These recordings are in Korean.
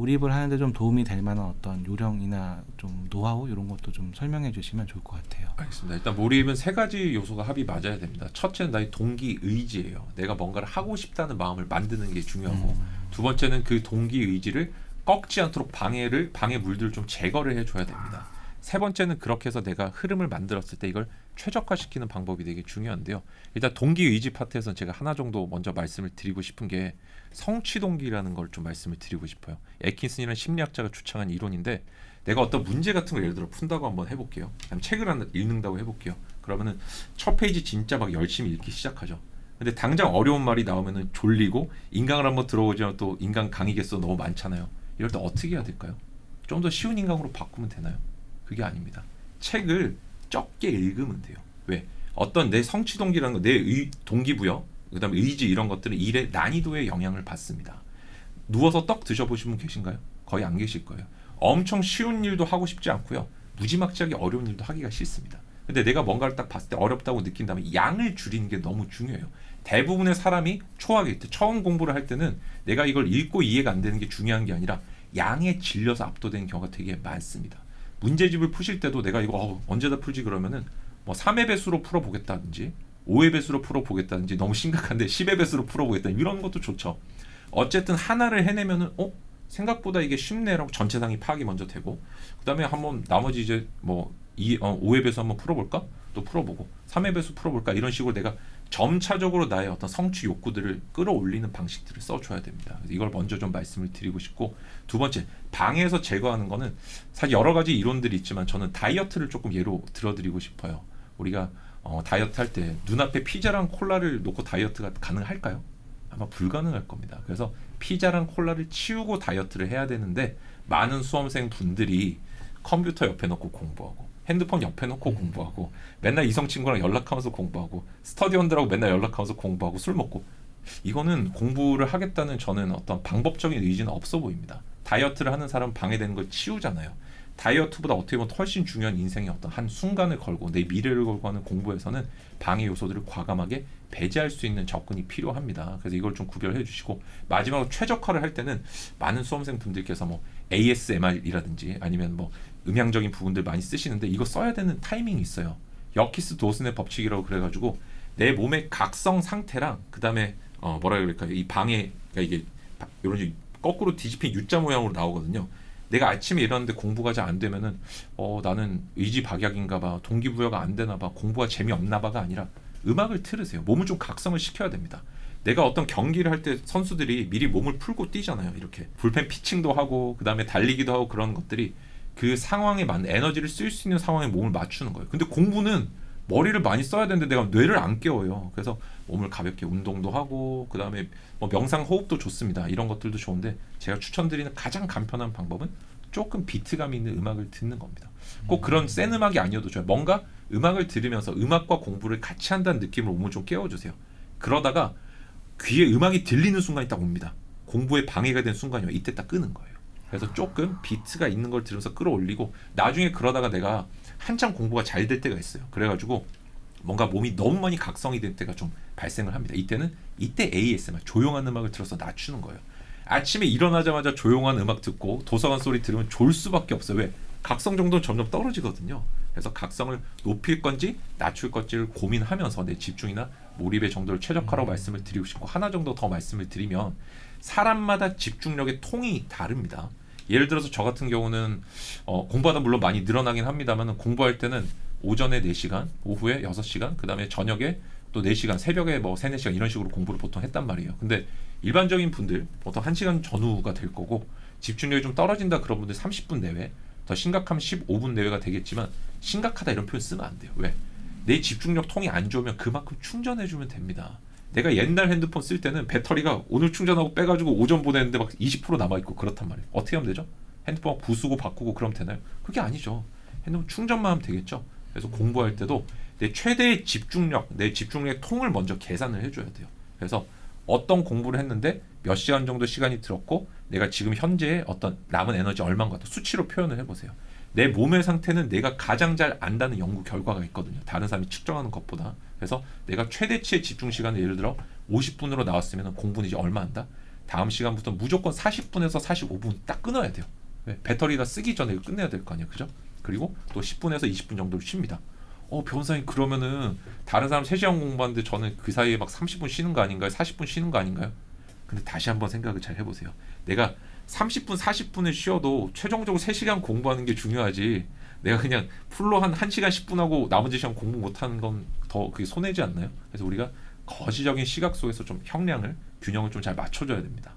몰입을 하는데 좀 도움이 될 만한 어떤 요령이나 좀 노하우 이런 것도 좀 설명해 주시면 좋을 것 같아요. 알겠습니다. 일단 몰입은 세 가지 요소가 합이 맞아야 됩니다. 첫째는 나의 동기 의지예요. 내가 뭔가를 하고 싶다는 마음을 만드는 게 중요하고, 두 번째는 그 동기 의지를 꺾지 않도록 방해 물들을 좀 제거를 해줘야 됩니다. 세 번째는 그렇게 해서 내가 흐름을 만들었을 때 이걸 최적화시키는 방법이 되게 중요한데요. 일단 동기 의지 파트에서는 제가 하나 정도 먼저 말씀을 드리고 싶은 게 성취 동기라는 걸 좀 말씀을 드리고 싶어요. 애킨슨이라는 심리학자가 주창한 이론인데, 내가 어떤 문제 같은 걸 예를 들어 푼다고 한번 해볼게요. 아니면 책을 하나 읽는다고 해볼게요. 그러면은 첫 페이지 진짜 막 열심히 읽기 시작하죠. 근데 당장 어려운 말이 나오면은 졸리고, 인강을 한번 들어오지만 또 인강 강의 개수 너무 많잖아요. 이럴 때 어떻게 해야 될까요? 좀 더 쉬운 인강으로 바꾸면 되나요? 그게 아닙니다. 책을 적게 읽으면 돼요. 왜? 어떤 내 성취 동기라는 거, 내 동기부여, 그다음에 의지 이런 것들은 일의 난이도에 영향을 받습니다. 누워서 떡 드셔보신 분 계신가요? 거의 안 계실 거예요. 엄청 쉬운 일도 하고 싶지 않고요. 무지막지하게 어려운 일도 하기가 싫습니다. 근데 내가 뭔가를 딱 봤을 때 어렵다고 느낀다면 양을 줄이는 게 너무 중요해요. 대부분의 사람이 초학일 때, 처음 공부를 할 때는 내가 이걸 읽고 이해가 안 되는 게 중요한 게 아니라 양에 질려서 압도되는 경우가 되게 많습니다. 문제집을 푸실 때도 내가 이거 언제 다 풀지 그러면은 뭐 3의 배수로 풀어보겠다든지 5의 배수로 풀어보겠다든지, 너무 심각한데 10의 배수로 풀어보겠다, 이런 것도 좋죠. 어쨌든 하나를 해내면은 생각보다 이게 쉽네라고 전체상이 파악이 먼저 되고, 그 다음에 한번 나머지 이제 뭐 5의 배수 한번 풀어볼까? 또 풀어보고 3의 배수 풀어볼까? 이런 식으로 내가 점차적으로 나의 어떤 성취 욕구들을 끌어올리는 방식들을 써줘야 됩니다. 그래서 이걸 먼저 좀 말씀을 드리고 싶고, 두 번째, 방해에서 제거하는 거는 사실 여러 가지 이론들이 있지만 저는 다이어트를 조금 예로 들어드리고 싶어요. 우리가 다이어트 할 때 눈앞에 피자랑 콜라를 놓고 다이어트가 가능할까요? 아마 불가능할 겁니다. 그래서 피자랑 콜라를 치우고 다이어트를 해야 되는데, 많은 수험생 분들이 컴퓨터 옆에 놓고 공부하고 핸드폰 옆에 놓고 공부하고 맨날 이성 친구랑 연락하면서 공부하고 스터디원들하고 맨날 연락하면서 공부하고 술 먹고, 이거는 공부를 하겠다는 저는 어떤 방법적인 의지는 없어 보입니다. 다이어트를 하는 사람은 방해되는 걸 치우잖아요. 다이어트보다 어떻게 보면 훨씬 중요한 인생의 어떤 한 순간을 걸고 내 미래를 걸고 하는 공부에서는 방해 요소들을 과감하게 배제할 수 있는 접근이 필요합니다. 그래서 이걸 좀 구별해 주시고, 마지막으로 최적화를 할 때는 많은 수험생 분들께서 뭐 ASMR이라든지 아니면 뭐 음향적인 부분들 많이 쓰시는데, 이거 써야 되는 타이밍이 있어요. 여키스 도슨의 법칙이라고 그래가지고 내 몸의 각성 상태랑 그 다음에 뭐라 그럴까요? 이 방해, 그러니까 이게 이런 식으로 거꾸로 뒤집힌 U자 모양으로 나오거든요. 내가 아침에 일어났는데 공부가 잘 안 되면은 나는 의지 박약인가 봐, 동기부여가 안 되나 봐, 공부가 재미없나 봐가 아니라 음악을 틀으세요. 몸을 좀 각성을 시켜야 됩니다. 내가 어떤 경기를 할 때 선수들이 미리 몸을 풀고 뛰잖아요. 이렇게 불펜 피칭도 하고 그 다음에 달리기도 하고, 그런 것들이 그 상황에 맞는 에너지를 쓸 수 있는 상황에 몸을 맞추는 거예요. 근데 공부는 머리를 많이 써야 되는데 내가 뇌를 안 깨워요. 그래서 몸을 가볍게 운동도 하고 그 다음에 뭐 명상 호흡도 좋습니다. 이런 것들도 좋은데, 제가 추천드리는 가장 간편한 방법은 조금 비트감 있는 음악을 듣는 겁니다. 꼭 그런 센 음악이 아니어도 좋아요. 뭔가 음악을 들으면서 음악과 공부를 같이 한다는 느낌으로 몸을 좀 깨워주세요. 그러다가 귀에 음악이 들리는 순간이 딱 옵니다. 공부에 방해가 된 순간이요. 이때 딱 끄는 거예요. 그래서 조금 비트가 있는 걸 들으면서 끌어올리고, 나중에 그러다가 내가 한참 공부가 잘 될 때가 있어요. 그래가지고 뭔가 몸이 너무 많이 각성이 될 때가 좀 발생을 합니다. 이때 ASMR, 조용한 음악을 들어서 낮추는 거예요. 아침에 일어나자마자 조용한 음악 듣고 도서관 소리 들으면 졸 수밖에 없어요. 왜? 각성 정도는 점점 떨어지거든요. 그래서 각성을 높일 건지 낮출 건지를 고민하면서 내 집중이나 몰입의 정도를 최적화라고 말씀을 드리고 싶고, 하나 정도 더 말씀을 드리면, 사람마다 집중력의 통이 다릅니다. 예를 들어서 저 같은 경우는 공부하다 물론 많이 늘어나긴 합니다만, 공부할 때는 오전에 4시간, 오후에 6시간, 그 다음에 저녁에 또 4시간, 새벽에 뭐 3, 4시간 이런 식으로 공부를 보통 했단 말이에요. 근데 일반적인 분들 보통 1시간 전후가 될 거고, 집중력이 좀 떨어진다 그런 분들 30분 내외, 더 심각하면 15분 내외가 되겠지만, 심각하다 이런 표현 쓰면 안 돼요. 왜? 내 집중력 통이 안 좋으면 그만큼 충전해주면 됩니다. 내가 옛날 핸드폰 쓸 때는 배터리가 오늘 충전하고 빼가지고 오전 보냈는데 막 20% 남아있고 그렇단 말이에요. 어떻게 하면 되죠? 핸드폰 부수고 바꾸고 그러면 되나요? 그게 아니죠. 핸드폰 충전만 하면 되겠죠. 그래서 공부할 때도 내 최대의 집중력, 내 집중력의 통을 먼저 계산을 해줘야 돼요. 그래서 어떤 공부를 했는데 몇 시간 정도 시간이 들었고, 내가 지금 현재의 어떤 남은 에너지 얼마인가 수치로 표현을 해보세요. 내 몸의 상태는 내가 가장 잘 안다는 연구 결과가 있거든요. 다른 사람이 측정하는 것보다. 그래서 내가 최대치의 집중 시간을 예를 들어 50분으로 나왔으면 공부는 이제 얼마 한다? 다음 시간부터 무조건 40분에서 45분 딱 끊어야 돼요. 왜? 배터리 다 쓰기 전에 이거 끝내야 될 거 아니에요, 그죠? 그리고 또 10분에서 20분 정도를 쉽니다. 변호사님 그러면은 다른 사람 3시간 공부하는데 저는 그 사이에 막 30분 쉬는 거 아닌가요? 40분 쉬는 거 아닌가요? 근데 다시 한번 생각을 잘 해보세요. 내가 30분, 40분을 쉬어도 최종적으로 3시간 공부하는 게 중요하지. 내가 그냥 풀로 한 1시간 10분 하고 나머지 시간 공부 못하는 건 더 그게 손해지 않나요? 그래서 우리가 거시적인 시각 속에서 좀 형량을, 균형을 좀 잘 맞춰줘야 됩니다.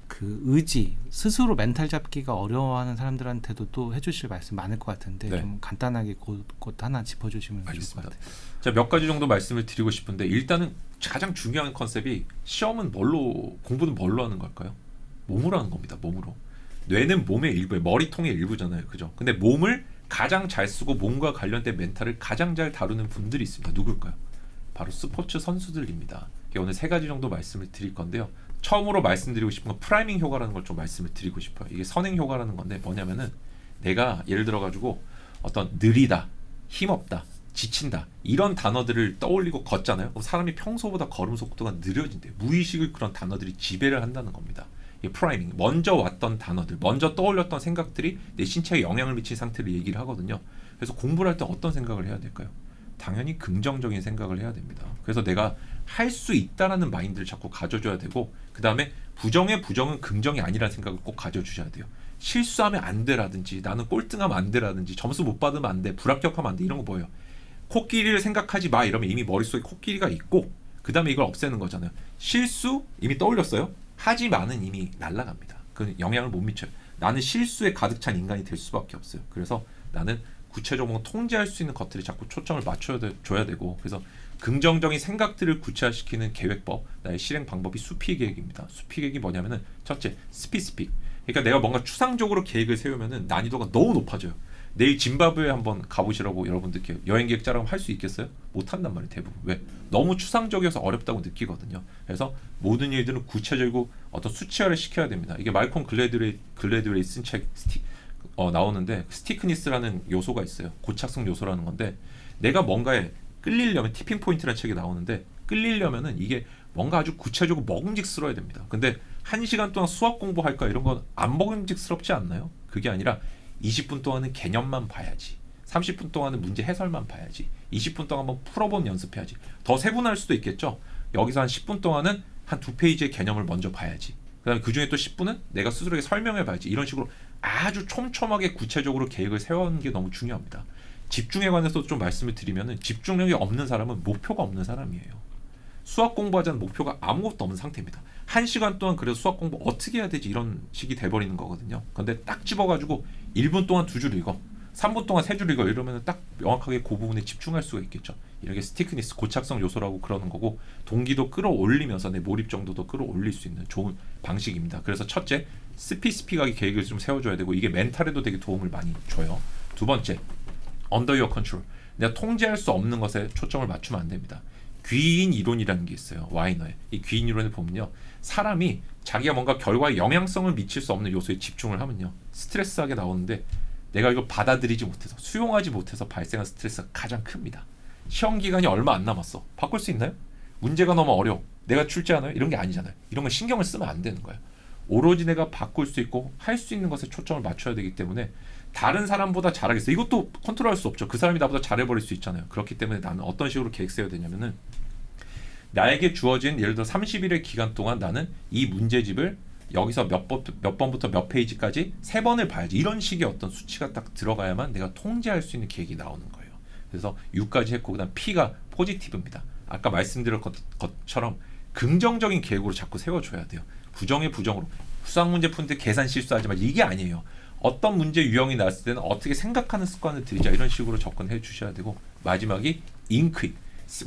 그 의지, 스스로 멘탈 잡기가 어려워하는 사람들한테도 또 해주실 말씀 많을 것 같은데 네. 좀 간단하게 그것 하나 짚어주시면 좋을 것 알겠습니다. 같아요. 자, 몇 가지 정도 말씀을 드리고 싶은데 일단은 가장 중요한 컨셉이 시험은 공부는 뭘로 하는 걸까요? 몸으로 하는 겁니다. 몸으로. 뇌는 몸의 일부예요. 머리통의 일부잖아요. 그죠? 근데 몸을 가장 잘 쓰고 몸과 관련된 멘탈을 가장 잘 다루는 분들이 있습니다. 누굴까요? 바로 스포츠 선수들입니다. 오늘 3가지 정도 말씀을 드릴 건데요. 처음으로 말씀드리고 싶은 건 프라이밍 효과라는 걸 좀 말씀을 드리고 싶어요. 이게 선행 효과라는 건데 뭐냐면은 내가 예를 들어 가지고 어떤 느리다, 힘없다, 지친다 이런 단어들을 떠올리고 걷잖아요. 그럼 사람이 평소보다 걸음 속도가 느려진대요. 무의식을 그런 단어들이 지배를 한다는 겁니다. 이게 프라이밍, 먼저 왔던 단어들, 먼저 떠올렸던 생각들이 내 신체에 영향을 미친 상태를 얘기를 하거든요. 그래서 공부를 할 때 어떤 생각을 해야 될까요? 당연히 긍정적인 생각을 해야 됩니다. 그래서 내가 할 수 있다라는 마인드를 자꾸 가져줘야 되고, 그 다음에 부정은 긍정이 아니라는 생각을 꼭 가져주셔야 돼요. 실수하면 안 돼라든지, 나는 꼴등하면 안 돼라든지, 점수 못 받으면 안 돼, 불합격하면 안 돼, 이런 거 뭐예요? 코끼리를 생각하지 마 이러면 이미 머릿속에 코끼리가 있고, 그 다음에 이걸 없애는 거잖아요. 실수 이미 떠올렸어요? 하지만은 이미 날아갑니다. 그 영향을 못 미쳐요. 나는 실수에 가득 찬 인간이 될 수밖에 없어요. 그래서 나는 구체적으로 통제할 수 있는 것들이 자꾸 초점을 맞춰줘야 되고, 그래서 긍정적인 생각들을 구체화시키는 계획법, 나의 실행 방법이 수피 계획입니다. 수피 계획이 뭐냐면은 첫째, 스피스픽. 그러니까 내가 뭔가 추상적으로 계획을 세우면은 난이도가 너무 높아져요. 내일 짐바브웨 한번 가보시라고 여러분들께 여행 계획 짜라고 할 수 있겠어요? 못한단 말이에요, 대부분. 왜? 너무 추상적이어서 어렵다고 느끼거든요. 그래서 모든 일들은 구체적이고 어떤 수치화를 시켜야 됩니다. 이게 말콤 글래드웨이 쓴 책 나오는데 스티크니스라는 요소가 있어요. 고착성 요소라는 건데, 내가 뭔가에 끌리려면 티핑 포인트라는 책이 나오는데, 끌리려면은 이게 뭔가 아주 구체적으로 먹음직스러워야 됩니다. 근데 1시간 동안 수학 공부할까 이런 건 안 먹음직스럽지 않나요? 그게 아니라 20분 동안은 개념만 봐야지, 30분 동안은 문제 해설만 봐야지, 20분 동안 한번 풀어본 연습해야지. 더 세분할 수도 있겠죠. 여기서 한 10분 동안은 한 2페이지의 개념을 먼저 봐야지, 그 다음에 그 중에 또 10분은 내가 스스로에게 설명해 봐야지. 이런 식으로 아주 촘촘하게 구체적으로 계획을 세우는 게 너무 중요합니다. 집중에 관해서 좀 말씀을 드리면은, 집중력이 없는 사람은 목표가 없는 사람이에요. 수학 공부하자는 목표가 아무것도 없는 상태입니다. 1시간 동안 그래서 수학 공부 어떻게 해야 되지 이런 식이 돼버리는 거거든요. 근데 딱 집어가지고 1분 동안 2줄 읽어, 3분 동안 3줄 읽어, 이러면 딱 명확하게 그 부분에 집중할 수가 있겠죠. 이렇게 스티크니스, 고착성 요소라고 그러는 거고, 동기도 끌어올리면서 내 몰입 정도도 끌어올릴 수 있는 좋은 방식입니다. 그래서 첫째, 스피스픽하게 계획을 좀 세워줘야 되고, 이게 멘탈에도 되게 도움을 많이 줘요. 두 번째, under your control. 내가 통제할 수 없는 것에 초점을 맞추면 안 됩니다. 귀인 이론이라는 게 있어요. 와이너의 이 귀인 이론을 보면요, 사람이 자기가 뭔가 결과에 영향성을 미칠 수 없는 요소에 집중을 하면요, 스트레스하게 나오는데, 내가 이걸 받아들이지 못해서, 수용하지 못해서 발생한 스트레스가 가장 큽니다. 시험 기간이 얼마 안 남았어. 바꿀 수 있나요? 문제가 너무 어려워. 내가 출제하나요? 이런 게 아니잖아요. 이런 거 신경을 쓰면 안 되는 거예요. 오로지 내가 바꿀 수 있고 할 수 있는 것에 초점을 맞춰야 되기 때문에, 다른 사람보다 잘하겠어, 이것도 컨트롤할 수 없죠. 그 사람이 나보다 잘해버릴 수 있잖아요. 그렇기 때문에 나는 어떤 식으로 계획 세워야 되냐면은, 나에게 주어진 예를 들어 30일의 기간 동안 나는 이 문제집을 여기서 몇 번부터 몇 페이지까지 3번을 봐야지, 이런 식의 어떤 수치가 딱 들어가야만 내가 통제할 수 있는 계획이 나오는 거예요. 그래서 U까지 했고, 그 다음 P가 포지티브입니다. 아까 말씀드린 것처럼 긍정적인 계획으로 자꾸 세워줘야 돼요. 부정의 부정으로, 수학 문제 푸는데 계산 실수하지 마, 이게 아니에요. 어떤 문제 유형이 나왔을 때는 어떻게 생각하는 습관을 들이자, 이런 식으로 접근해 주셔야 되고, 마지막이 인크잇,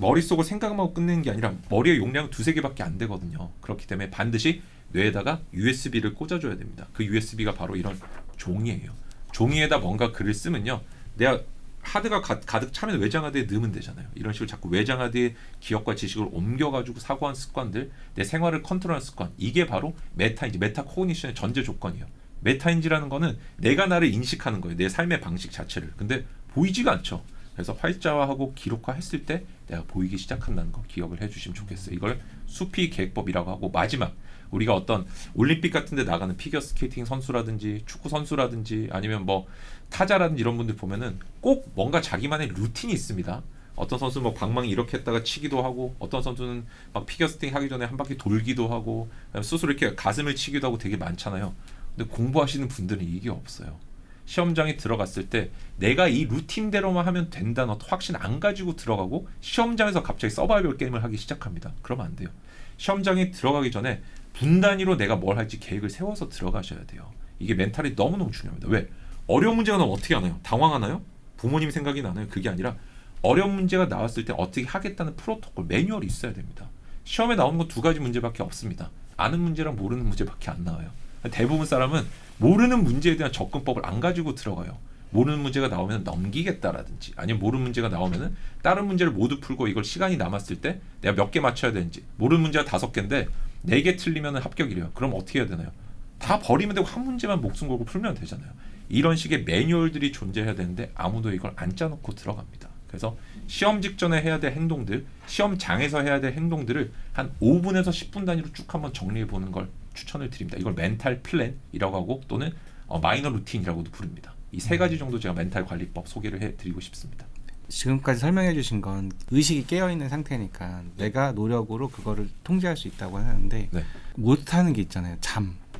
머릿속을 생각만 하고 끝내는 게 아니라 머리의 용량은 2-3개밖에 안 되거든요. 그렇기 때문에 반드시 뇌에다가 USB를 꽂아줘야 됩니다. 그 USB가 바로 이런 종이에요. 종이에다 뭔가 글을 쓰면요, 내가 하드가 가득 차면 외장하드에 넣으면 되잖아요. 이런 식으로 자꾸 외장하드의 기억과 지식을 옮겨가지고 사고한 습관들, 내 생활을 컨트롤하는 습관, 이게 바로 메타인지, 메타코그니션의 전제 조건이에요. 메타인지라는 거는 내가 나를 인식하는 거예요. 내 삶의 방식 자체를. 근데 보이지가 않죠. 그래서 활자화하고 기록화했을 때 내가 보이기 시작한다는 거 기억을 해주시면 좋겠어요. 이걸 수피 계획법이라고 하고 마지막 우리가 어떤 올림픽 같은 데 나가는 피겨스케이팅 선수라든지 축구 선수라든지 아니면 뭐 타자라든지 이런 분들 보면은 꼭 뭔가 자기만의 루틴이 있습니다. 어떤 선수는 뭐 방망이 이렇게 했다가 치기도 하고 어떤 선수는 막 피겨스케이팅 하기 전에 한 바퀴 돌기도 하고 스스로 이렇게 가슴을 치기도 하고 되게 많잖아요. 근데 공부하시는 분들은 이게 없어요. 시험장에 들어갔을 때 내가 이 루틴대로만 하면 된다는 확신 안 가지고 들어가고 시험장에서 갑자기 서바이벌 게임을 하기 시작합니다. 그러면 안 돼요. 시험장에 들어가기 전에 분 단위로 내가 뭘 할지 계획을 세워서 들어가셔야 돼요. 이게 멘탈이 너무너무 중요합니다. 왜? 어려운 문제가 나오면 어떻게 하나요? 당황하나요? 부모님 생각이 나나요? 그게 아니라 어려운 문제가 나왔을 때 어떻게 하겠다는 프로토콜, 매뉴얼이 있어야 됩니다. 시험에 나오는 건 2가지 문제밖에 없습니다. 아는 문제랑 모르는 문제밖에 안 나와요. 대부분 사람은 모르는 문제에 대한 접근법을 안 가지고 들어가요. 모르는 문제가 나오면 넘기겠다라든지 아니면 모르는 문제가 나오면은 다른 문제를 모두 풀고 이걸 시간이 남았을 때 내가 몇 개 맞춰야 되는지 모르는 문제가 5개인데 4개 틀리면 합격이래요. 그럼 어떻게 해야 되나요? 다 버리면 되고 한 문제만 목숨 걸고 풀면 되잖아요. 이런 식의 매뉴얼들이 존재해야 되는데 아무도 이걸 안 짜놓고 들어갑니다. 그래서 시험 직전에 해야 될 행동들, 시험장에서 해야 될 행동들을 한 5분에서 10분 단위로 쭉 한번 정리해 보는 걸 추천을 드립니다. 이걸 멘탈 플랜이라고 하고 또는 마이너 루틴이라고도 부릅니다. 이 3가지 정도 제가 멘탈 관리법 소개를 해드리고 싶습니다. 지금까지 설명해 주신 건 의식이 깨어있는 상태니까 내가 노력으로 그거를 통제할 수 있다고 하는데 네. 못하는 게 있잖아요.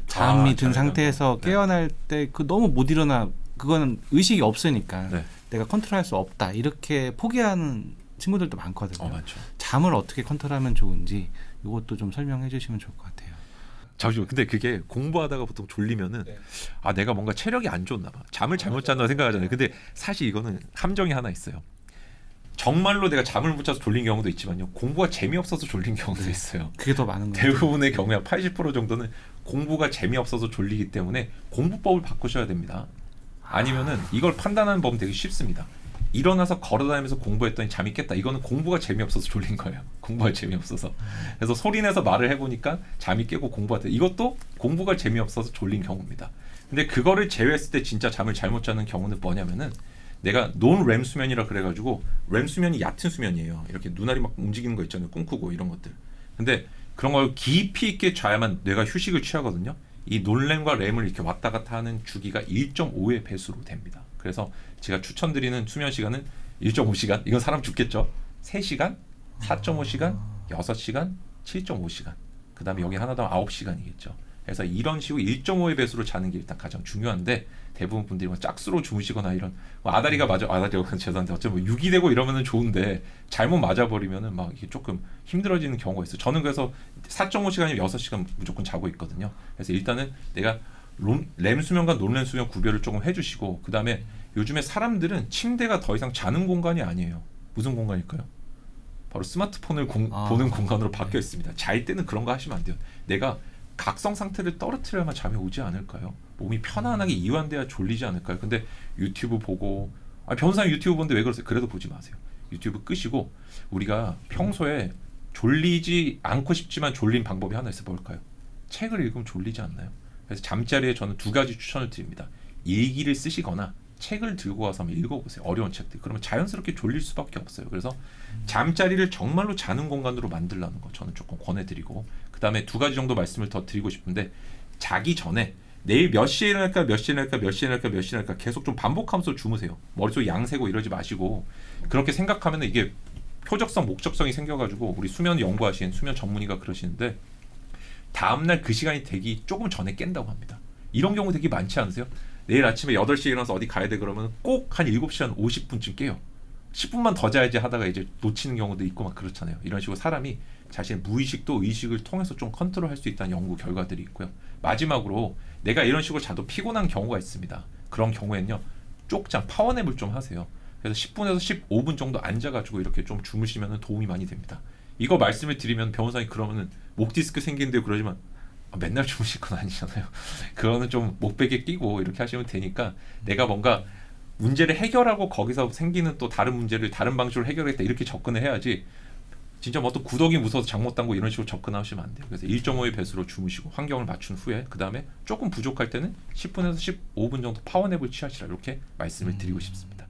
잠이 든 상태에서 깨어날 때 그 너무 못 일어나 그거는 의식이 없으니까 네. 내가 컨트롤할 수 없다 이렇게 포기하는 친구들도 많거든요. 맞죠. 잠을 어떻게 컨트롤하면 좋은지 이것도 좀 설명해 주시면 좋을 것 같아요. 잠시만, 근데 그게 공부하다가 보통 졸리면은 아 내가 뭔가 체력이 안 좋나 봐, 잠을 잘못 잤나 생각하잖아요. 근데 사실 이거는 함정이 하나 있어요. 정말로 내가 잠을 못 자서 졸린 경우도 있지만요, 공부가 재미없어서 졸린 경우도 있어요. 그게 더 많은 거예요. 대부분의 경우에 80% 정도는 공부가 재미없어서 졸리기 때문에 공부법을 바꾸셔야 됩니다. 아니면은 이걸 판단하는 법은 되게 쉽습니다. 일어나서 걸어다니면서 공부했더니 잠이 깼다. 이거는 공부가 재미없어서 졸린 거예요. 공부가 재미없어서. 그래서 소리내서 말을 해보니까 잠이 깨고 공부하다. 이것도 공부가 재미없어서 졸린 경우입니다. 근데 그거를 제외했을 때 진짜 잠을 잘못 자는 경우는 뭐냐면은 내가 논-렘 수면이라 그래가지고 렘 수면이 얕은 수면이에요. 이렇게 눈알이 막 움직이는 거 있잖아요. 꿈꾸고 이런 것들. 근데 그런 걸 깊이 있게 자야만 뇌가 휴식을 취하거든요. 이 논-렘과 렘을 이렇게 왔다 갔다 하는 주기가 1.5의 배수로 됩니다. 그래서 제가 추천드리는 수면 시간은 1.5시간, 이건 사람 죽겠죠. 3시간, 4.5시간, 6시간, 7.5시간. 그 다음에 여기 하나 더 9시간이겠죠. 그래서 이런 식으로 1.5의 배수로 자는 게 일단 가장 중요한데 대부분 분들이 뭐 짝수로 주무시거나 이런 아다리가 아다리가 죄송한데 어쩌면 6이 되고 이러면은 좋은데 잘못 맞아버리면은 막 이게 조금 힘들어지는 경우가 있어요. 저는 그래서 4.5시간이면 6시간 무조건 자고 있거든요. 그래서 일단은 내가 렘 수면과 논렘 수면 구별을 조금 해주시고, 그 다음에 요즘에 사람들은 침대가 더 이상 자는 공간이 아니에요. 무슨 공간일까요? 바로 스마트폰을 보는 공간으로 바뀌어 있습니다. 잘 때는 그런 거 하시면 안 돼요. 내가 각성 상태를 떨어뜨려야만 잠이 오지 않을까요? 몸이 편안하게 이완돼야 졸리지 않을까요? 근데 유튜브 보고, 변호사님 유튜브 보는데 왜 그러세요? 그래도 보지 마세요. 유튜브 끄시고, 우리가 평소에 졸리지 않고 싶지만 졸린 방법이 하나 있어요. 뭘까요? 책을 읽으면 졸리지 않나요? 그래서 잠자리에 저는 2가지 추천을 드립니다. 일기를 쓰시거나 책을 들고 와서 한번 읽어보세요. 어려운 책들. 그러면 자연스럽게 졸릴 수밖에 없어요. 그래서 잠자리를 정말로 자는 공간으로 만들라는 거 저는 조금 권해드리고, 그 다음에 2가지 정도 말씀을 더 드리고 싶은데, 자기 전에 내일 몇 시에 일어날까 몇 시에 일어날까 몇 시에 일어날까 몇 시에 일어날까 계속 좀 반복하면서 주무세요. 머릿속 양세고 이러지 마시고, 그렇게 생각하면 이게 표적성 목적성이 생겨가지고, 우리 수면 연구하신 수면 전문의가 그러시는데 다음날 그 시간이 되기 조금 전에 깬다고 합니다. 이런 경우 되게 많지 않으세요? 내일 아침에 8시에 일어나서 어디 가야 돼 그러면 꼭 한 7시 한 50분쯤 깨요. 10분만 더 자야지 하다가 이제 놓치는 경우도 있고 막 그렇잖아요. 이런 식으로 사람이 자신의 무의식도 의식을 통해서 좀 컨트롤할 수 있다는 연구 결과들이 있고요. 마지막으로 내가 이런 식으로 자도 피곤한 경우가 있습니다. 그런 경우에는요, 쪽잠, 파워냅을 좀 하세요. 그래서 10분에서 15분 정도 앉아가지고 이렇게 좀 주무시면 도움이 많이 됩니다. 이거 말씀을 드리면 변호사님 그러면은 목 디스크 생기는데요 그러지만 맨날 주무실 건 아니잖아요. 그거는 좀 목베개 끼고 이렇게 하시면 되니까, 내가 뭔가 문제를 해결하고 거기서 생기는 또 다른 문제를 다른 방식으로 해결하겠다 이렇게 접근을 해야지, 진짜 뭐 또 구더기 무서워서 장 못 담고 이런 식으로 접근하시면 안 돼요. 그래서 1.5의 배수로 주무시고 환경을 맞춘 후에 그 다음에 조금 부족할 때는 10분에서 15분 정도 파워냅을 취하시라, 이렇게 말씀을 드리고 싶습니다.